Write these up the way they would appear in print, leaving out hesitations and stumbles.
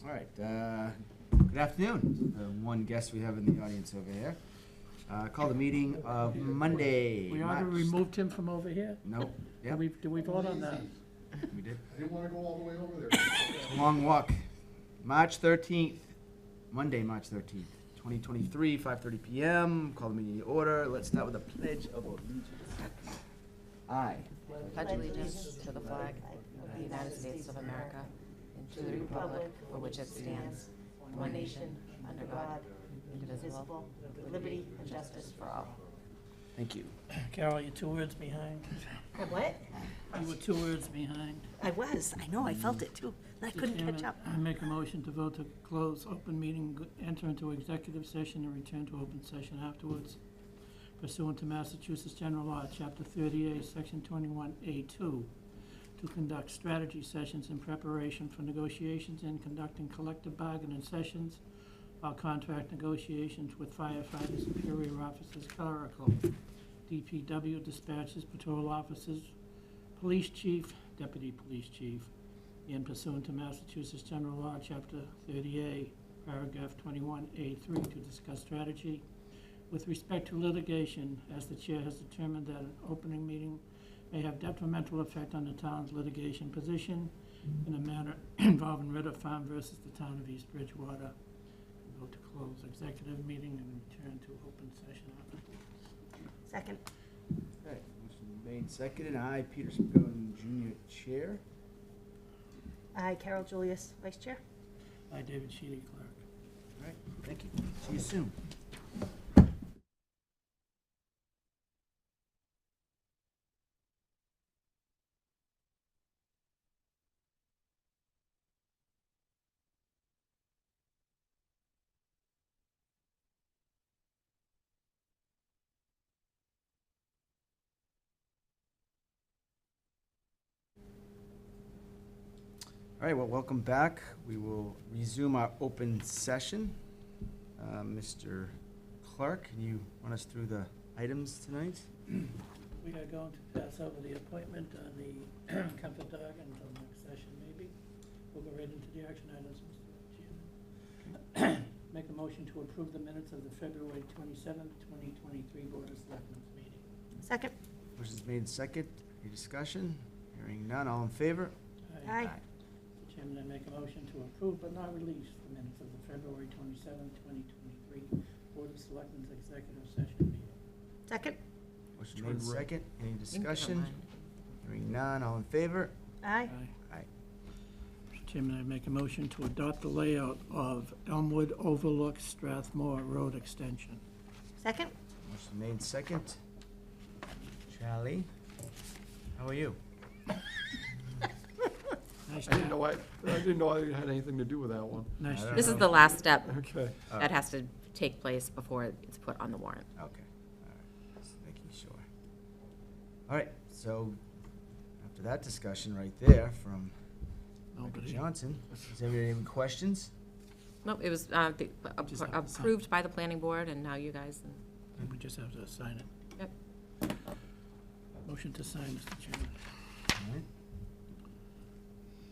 All right, good afternoon. The one guest we have in the audience over here. Call the meeting of Monday. We already removed him from over here? Nope. Yep, Did we vote on that? we did. I didn't wanna go all the way over there. It's a long walk. March 13th, Monday, March 13th, 2023, 5:30 PM. Call the meeting to order. Let's start with a pledge of allegiance. Aye. Pledge allegiance to the flag of the United States of America and to the republic for which it stands, one nation, under God, indivisible, with liberty and justice for all. Thank you. Carol, you're 2 words behind. What? You were 2 words behind. I was, I know, I felt it too. I couldn't catch up. I make a motion to vote to close open meeting, enter into executive session, and return to open session afterwards pursuant to Massachusetts General Law, Chapter 38, Section 21A2, to conduct strategy sessions in preparation for negotiations and conducting collective bargaining sessions while contract negotiations with firefighters, superior officers, clerical, DPW dispatchers, patrol officers, police chief, deputy police chief, and pursuant to Massachusetts General Law, Chapter 38, Paragraph 21A3, to discuss strategy with respect to litigation, as the chair has determined that an opening meeting may have detrimental effect on the town's litigation position in a manner involving Ritter Farm versus the town of East Bridgewater. Vote to close executive meeting and return to open session afterwards. Second. Okay, motion made, seconded. Aye, Peter Spigot, Junior Chair. Aye, Carol Julius, Vice Chair. Aye, David Sheedy, clerk. All right, thank you. See you soon. All right, well, welcome back. We will resume our open session. Mr. Clark, can you run us through the items tonight? We are going to pass over the appointment on the comfort dog until next session, maybe. We'll go right into the action items, Mr. Chairman. Make a motion to approve the minutes of the February 27th, 2023 Board of Selectmen's meeting. Second. Motion's made second. Any discussion? Hearing none. All in favor? Aye. Mr. Chairman, I make a motion to approve but not release the minutes of the February 27th, 2023 Board of Selectmen's executive session meeting. Second. Motion made second. Any discussion? Hearing none. All in favor? Aye. Aye. Mr. Chairman, I make a motion to adopt the layout of Elmwood Overlook Strathmore Road Extension. Second. Motion made second. Charlie, how are you? Nice I didn't job. know I didn't know I had anything to do with that one. Nice I don't job. This is the last step Okay. that has to take place before it's put on the warrant. Okay, all right, just making sure. All right, so after that discussion right there from Michael Nobody. Johnson, does anybody have any questions? Nope, it was Just have to sign. approved by the planning board, and now you guys. And we just have to sign it. Yep. Motion to sign, Mr. Chairman. All right.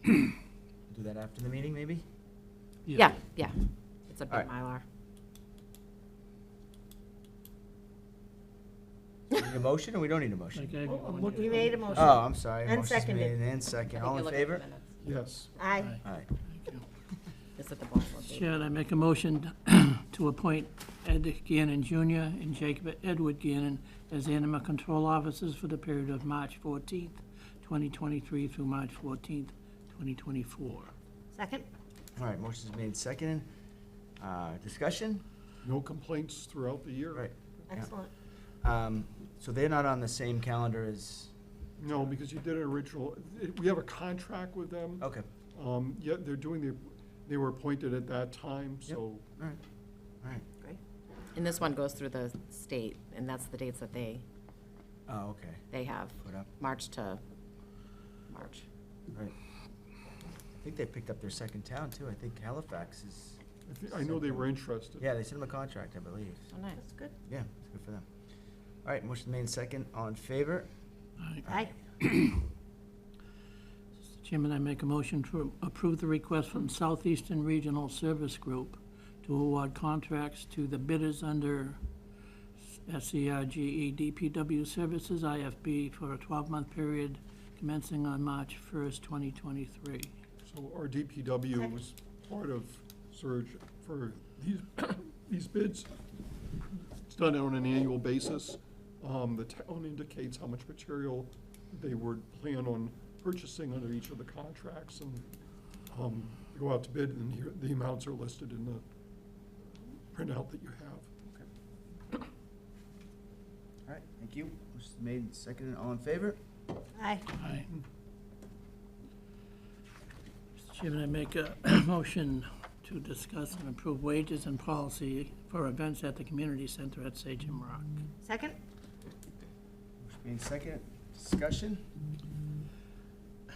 Do that after the meeting, maybe? Yeah, it's a All big right. Mylar. Need a motion or we don't need a motion? Okay. We made a motion. Oh, I'm sorry. And Motion's seconded. made and second. I think All you in look at favor? the minutes. Yes. Aye. Aye. Thank you. It's at the bottom of the. Chair, I make a motion to appoint Ed Gannon Jr. and Jacob Edward Gannon as animal control officers for the period of March 14th, 2023 through March 14th, 2024. Second. All right, motion's made second. Discussion? No complaints throughout the year? Right. Yeah. Excellent. So they're not on the same calendar as, No, because you did an original, we have a contract with them. okay, Yeah, they were appointed at that time, Yep. so. all right, all right. Great. And this one goes through the state, and that's the dates that they Oh, okay, have, put up, March to March. right. I think they picked up their second town too. I think Halifax is, I know they were interested. yeah, they sent them a contract, I believe. Oh, nice. That's good. Yeah, it's good for them. All right, motion made second. All in favor? Aye. Aye. Mr. Chairman, I make a motion to approve the request from Southeastern Regional Service Group to award contracts to the bidders under SCRGE DPW Services, IFB, for a 12-month period commencing on March 1st, 2023. So our DPW was part of Surge for these, these bids. It's done on an annual basis. The town indicates how much material they would plan on purchasing under each of the contracts, and they go out to bid, and here, the amounts are listed in the printout that you have. All right, thank you. Motion's made, seconded, all in favor? Aye. Aye. Mr. Chairman, I make a motion to discuss and approve wages and policy for events at the community center at Sachem Rock. Second? Motion made, second, discussion?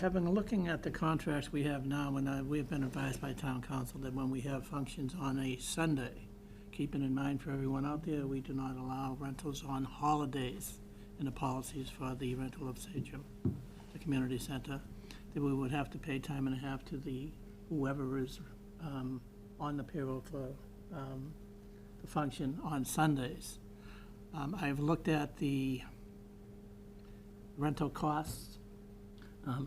Looking at the contracts we have now, and we've been advised by town council that when we have functions on a Sunday, keeping in mind for everyone out there, we do not allow rentals on holidays in the policies for the rental of Sachem, the community center, that we would have to pay time and a half to whoever is on the payroll for the function on Sundays. I've looked at the rental costs.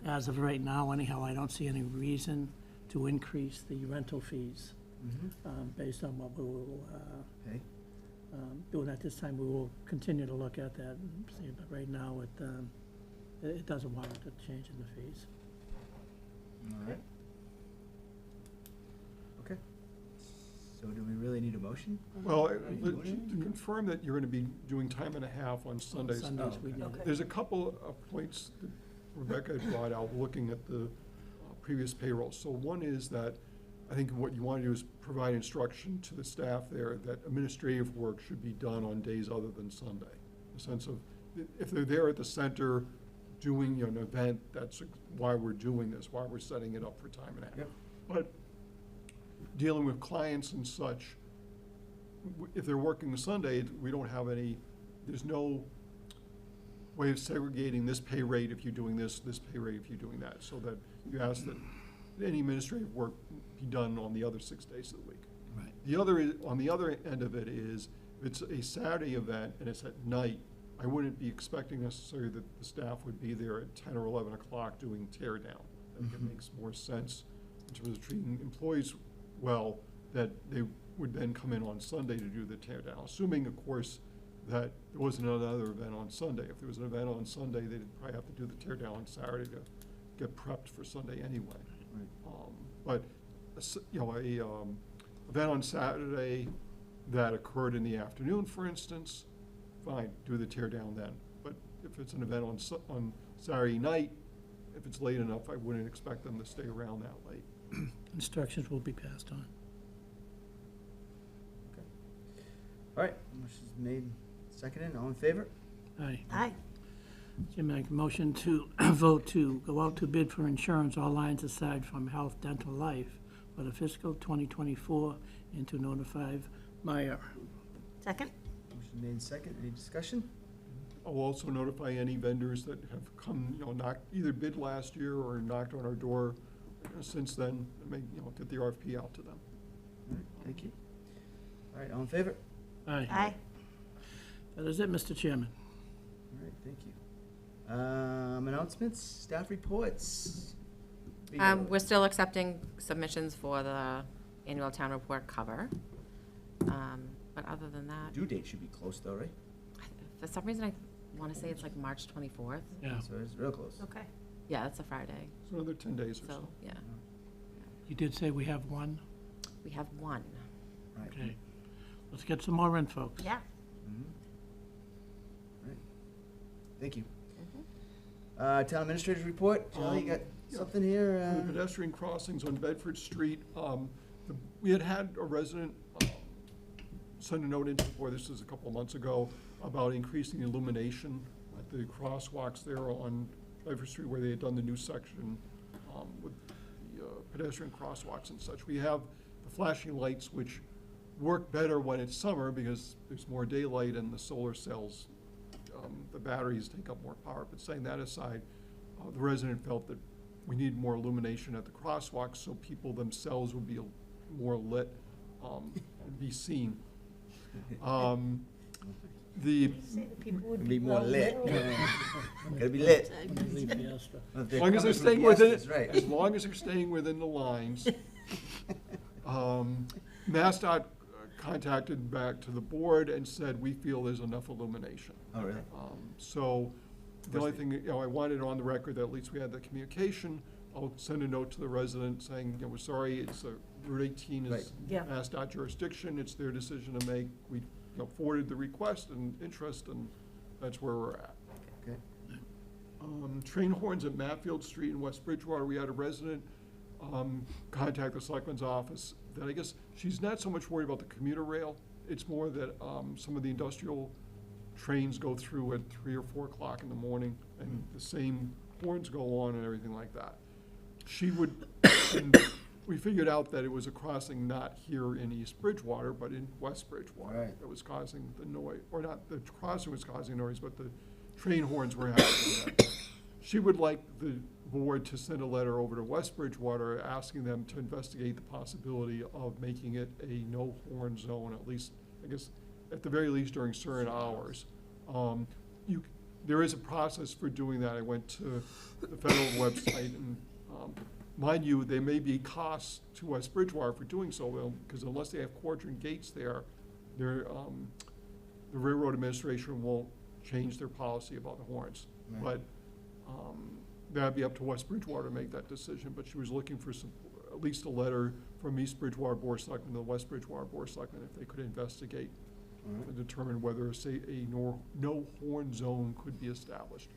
As of right now, anyhow, I don't see any reason to increase the rental fees based on what we will Okay, do at this time. We will continue to look at that and see, but right now, it doesn't warrant a change in the fees. all right. Okay. So do we really need a motion? Well, but to confirm that you're gonna be doing time and a half on Sundays. Sundays, Oh, we okay. did Okay. it. There's a couple of points that Rebecca had brought out, looking at the previous payroll. So one is that, I think what you want to do is provide instruction to the staff there that administrative work should be done on days other than Sunday. In the sense of, if they're there at the center doing an event, that's why we're doing this, why we're setting it up for time and a half. Yep. But dealing with clients and such, if they're working Sunday, we don't have any, there's no way of segregating this pay rate if you're doing this pay rate if you're doing that, so that you ask that any administrative work be done on the other 6 days of the week. Right. The other, on the other end of it is, if it's a Saturday event and it's at night, I wouldn't be expecting necessarily that the staff would be there at 10 or 11 o'clock doing tear down. I think it makes more sense in terms of treating employees well, that they would then come in on Sunday to do the tear down, assuming, of course, that there wasn't another event on Sunday. If there was an event on Sunday, they'd probably have to do the tear down on Saturday to get prepped for Sunday anyway. Right. But, event on Saturday that occurred in the afternoon, for instance, fine, do the tear down then. But if it's an event on Saturday night, if it's late enough, I wouldn't expect them to stay around that late. Instructions will be passed on. All right, motion's made, seconded, all in favor? Aye. Aye. Jim, make a motion to vote to go out to bid for insurance, all lines aside from health, dental, life, for the fiscal 2024, and to notify Meyer. Second? Motion made, second, any discussion? I'll also notify any vendors that have come, knocked, either bid last year or knocked on our door since then, and get the RFP out to them. All right, thank you. All right, all in favor? Aye. Aye. That is it, Mr. Chairman. All right, thank you. Announcements, staff reports. We're still accepting submissions for the annual town report cover. But other than that, Due date should be close though, right? for some reason, I want to say it's like March 24th. Yeah. So it's real close. Okay. Yeah, that's a Friday. So another 10 days or so. So, yeah, You did say we have one? we have one. Right. Okay. Let's get some more in, folks. Yeah. Mhm. All right, thank you. Mhm. Town administrator's report, Charlie, you got something here? For the pedestrian crossings on Bedford Street, we had a resident send a note in before, this is a couple of months ago, about increasing illumination at the crosswalks there on Bedford Street where they had done the new section with the pedestrian crosswalks and such. We have the flashing lights, which work better when it's summer because there's more daylight and the solar cells, the batteries take up more power. But setting that aside, the resident felt that we need more illumination at the crosswalks so people themselves would be more lit, and be seen. The, Say the people would Be more well lit. lit. Gotta be lit. Leave Fiesta. If as long as they're coming from staying within, Fiestas, right. as long as they're staying within the lines. MassDOT contacted back to the board and said, we feel there's enough illumination. Oh, really? So the only thing, I wanted on the record that at least we had the communication. I'll send a note to the resident saying, we're sorry, it's Route 18 Right. is Yeah. MassDOT jurisdiction, it's their decision to make. We forwarded the request and interest, and that's where we're at. Okay. Train horns at Matfield Street in West Bridgewater, we had a resident contact the Selectmen's office that I guess she's not so much worried about the commuter rail. It's more that some of the industrial trains go through at 3 or 4 o'clock in the morning, and the same horns go on and everything like that. She would, and we figured out that it was a crossing not here in East Bridgewater, but in West Bridgewater. Right. That was causing the noise, or not, the crossing was causing noise, but the train horns were having that. She would like the board to send a letter over to West Bridgewater asking them to investigate the possibility of making it a no horn zone, at least, I guess, at the very least during certain hours. There is a process for doing that. I went to the federal website, and mind you, there may be costs to West Bridgewater for doing so, because unless they have quadrant gates there, the Railroad Administration won't change their policy about the horns. Right. But that'd be up to West Bridgewater to make that decision, but she was looking for some, at least a letter from East Bridgewater Board of Selectmen to the West Bridgewater Board of Selectmen if they could investigate All right. and determine whether, say, a no horn zone could be established.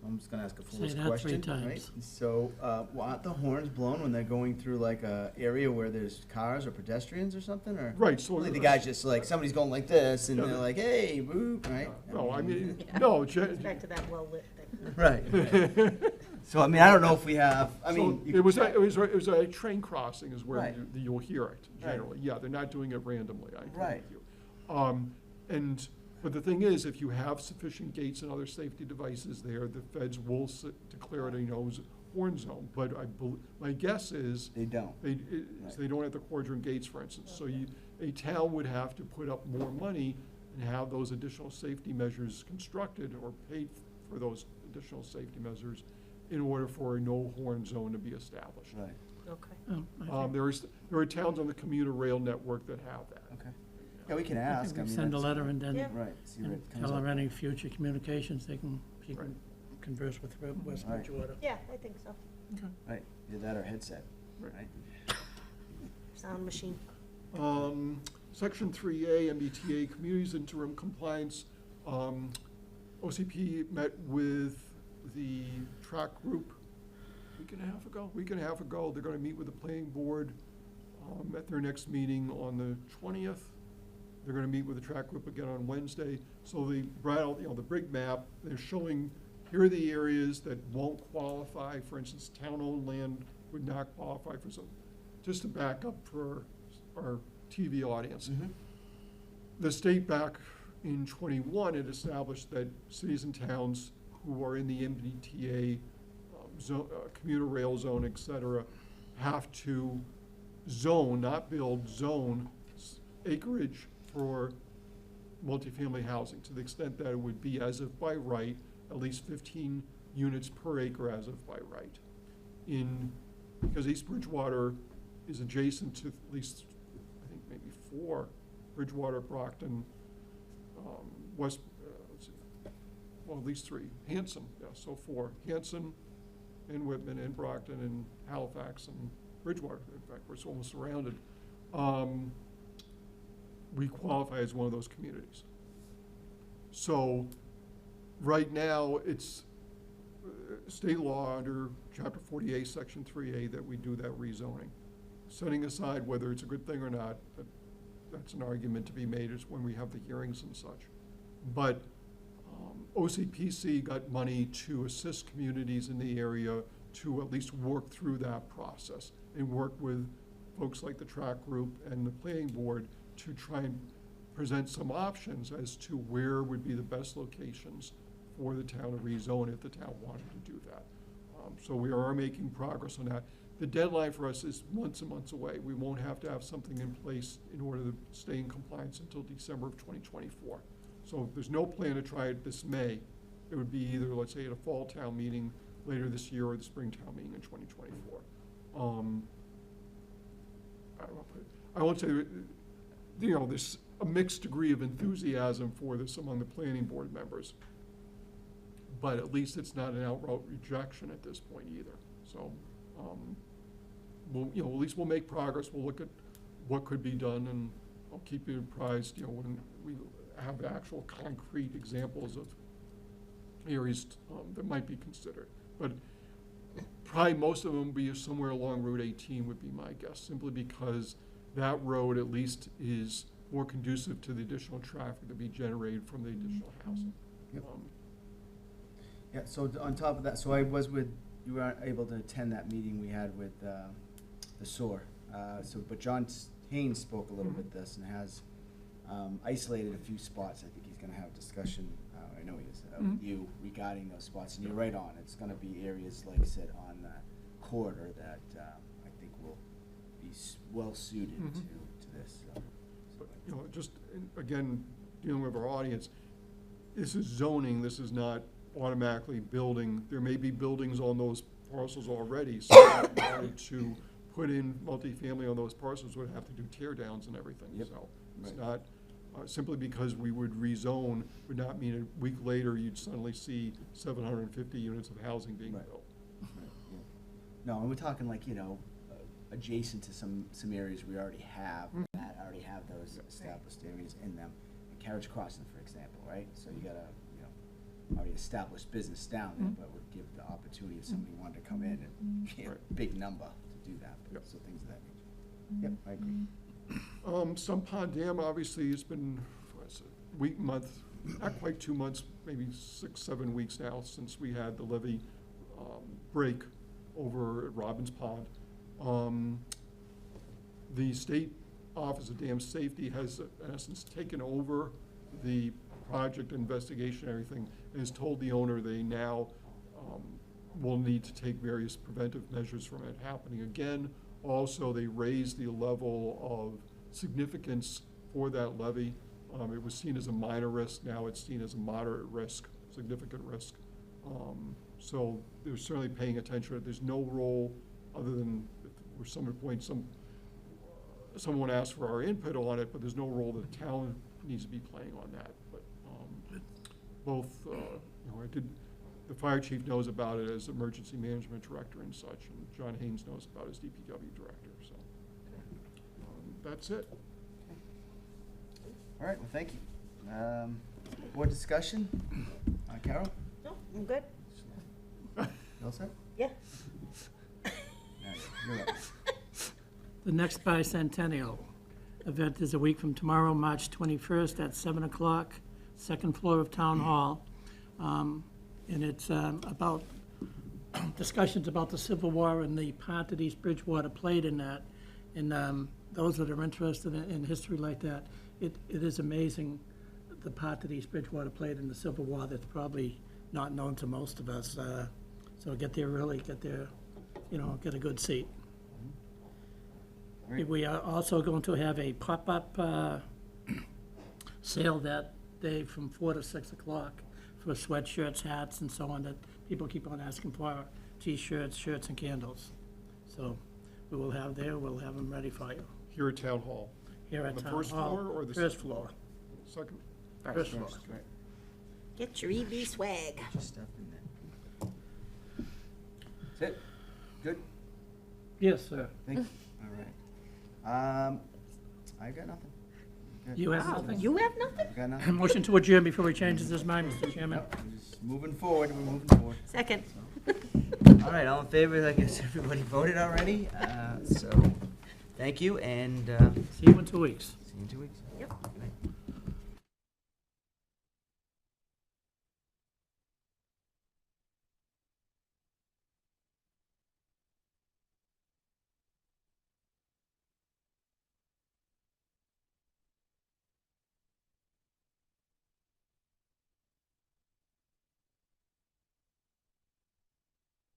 So I'm just gonna ask a Say foolish that question, 3 right? times. So, aren't the horns blown when they're going through like a area where there's cars or pedestrians or something, or? Right, so. Only the guy's just like, somebody's going like this, and Yeah. they're like, hey, boop, right? No, I mean, Yeah. no, It's back to that well lit thing. Right. So, I mean, I don't know if we have, I mean. So you it was, could- it was a train crossing is where Right. you'll hear it Right. generally. Yeah, they're not doing it randomly, I agree Right. with you. But the thing is, if you have sufficient gates and other safety devices there, the feds will declare it a no horn zone. But my guess is, They don't. they don't have the quadrant gates, for instance. So a town would have to put up more money and have those additional safety measures constructed or paid for those additional safety measures in order for a no horn zone to be established. Right, Okay. Oh, There are towns on the commuter rail network that have that. okay. Yeah, we can I ask, think I we mean. send a that's- letter and then Yeah. Right, see what and it comes tell her up. any future communications, she Right. can converse with West Right. Bridgewater. Yeah, I think so. Right, either that or headset, Right. right? Sound machine. Section 3A, MBTA, Communities Interim Compliance. OCP met with the track group a week and a half ago. They're gonna meet with the planning board at their next meeting on the 20th. They're gonna meet with the track group again on Wednesday. So they brought out, the big map. They're showing, here are the areas that won't qualify. For instance, town-owned land would not qualify for some. Just to back up for our TV audience. Mm-hmm. The state back in '21 had established that cities and towns who are in the MBTA zone, commuter rail zone, et cetera, have to zone, not build, zone acreage for multifamily housing to the extent that it would be as if by right, at least 15 units per acre as if by right. Because East Bridgewater is adjacent to at least, I think maybe 4, Bridgewater, Brockton, let's see, well, at least 3, Hanson, yeah, so 4, Hanson and Whitman and Brockton and Halifax and Bridgewater, in fact, we're almost surrounded. We qualify as one of those communities. So, right now, it's state law under Chapter 48, Section 3A, that we do that rezoning. Setting aside whether it's a good thing or not, that's an argument to be made is when we have the hearings and such. But OCPC got money to assist communities in the area to at least work through that process and work with folks like the track group and the planning board to try and present some options as to where would be the best locations for the town to rezone if the town wanted to do that. So we are making progress on that. The deadline for us is months and months away. We won't have to have something in place in order to stay in compliance until December of 2024. So there's no plan to try it this May. It would be either, let's say, at a fall town meeting later this year or the spring town meeting in 2024. I won't say, there's a mixed degree of enthusiasm for this among the planning board members. But at least it's not an outright rejection at this point either. So, at least we'll make progress. We'll look at what could be done, and I'll keep you apprised, when we have actual concrete examples of areas that might be considered. But probably most of them will be somewhere along Route 18 would be my guess, simply because that road at least is more conducive to the additional traffic to be generated from the additional housing. Yep. Yeah, so on top of that, so you were able to attend that meeting we had with the SOAR. But John Haynes spoke a little bit this and has isolated a few spots. I think he's gonna have a discussion, I know he is, with you regarding those spots. And you're right on. It's gonna be areas, like I said, on the corridor that I think will be well suited to this. But, just, again, dealing with our audience, this is zoning, this is not automatically building. There may be buildings on those parcels already, so in order to put in multifamily on those parcels would have to do tear downs and everything. Yep. So it's not, simply because we would rezone would not mean a week later you'd suddenly see 750 units of housing being Right. built. Right, yeah. No, and we're talking like, adjacent to some areas we already have, that already have those established areas in them. And Carriage Crossing, for example, right? So you got a, already established business down there, but would give the opportunity if somebody wanted to come in and be a big number to do that. Yep. So things of that nature. Yep, I agree. Sun Pond Dam, obviously, it's been, month, not quite 2 months, maybe 6, 7 weeks now since we had the levee break over at Robbins Pond. The State Office of Dam Safety has, in essence, taken over the project investigation, everything, and has told the owner they now will need to take various preventive measures from it happening again. Also, they raised the level of significance for that levee. It was seen as a minor risk, now it's seen as a moderate risk, significant risk. So they're certainly paying attention. There's no role other than where someone points, someone asked for our input on it, but there's no role that the town needs to be playing on that. But both, the fire chief knows about it as emergency management director and such, and John Haynes knows about it as DPW director, so. That's it. All right, well, thank you. Board discussion? Carol? No, I'm good. You all set? Yeah. You're up. The next bicentennial event is a week from tomorrow, March 21st at 7 o'clock, second floor of Town Hall. And it's about discussions about the Civil War and the part that East Bridgewater played in that. And those that are interested in history like that, it is amazing the part that East Bridgewater played in the Civil War that's probably not known to most of us. So get there early, get a good seat. Great. We are also going to have a pop-up sale that day from 4 to 6 o'clock for sweatshirts, hats, and so on that people keep on asking for, T-shirts, shirts, and candles. So we will have we'll have them ready for you. Here at Town Hall. Here at On the Town first Hall. floor or the First floor. Second? First floor. Right. Get your EB swag. Get your stuff in there. That's it? Good? Yes, sir. Thank you. All right. I got nothing. Good. You have Wow, nothing? you have nothing? I got nothing. Motion to adjourn before he changes his mind, Mr. Chairman. Nope, we're just moving forward, we're moving forward. Second. All right, all in favor, I guess everybody voted already, so, thank you, and, See you in 2 weeks. see you in 2 weeks. Yep.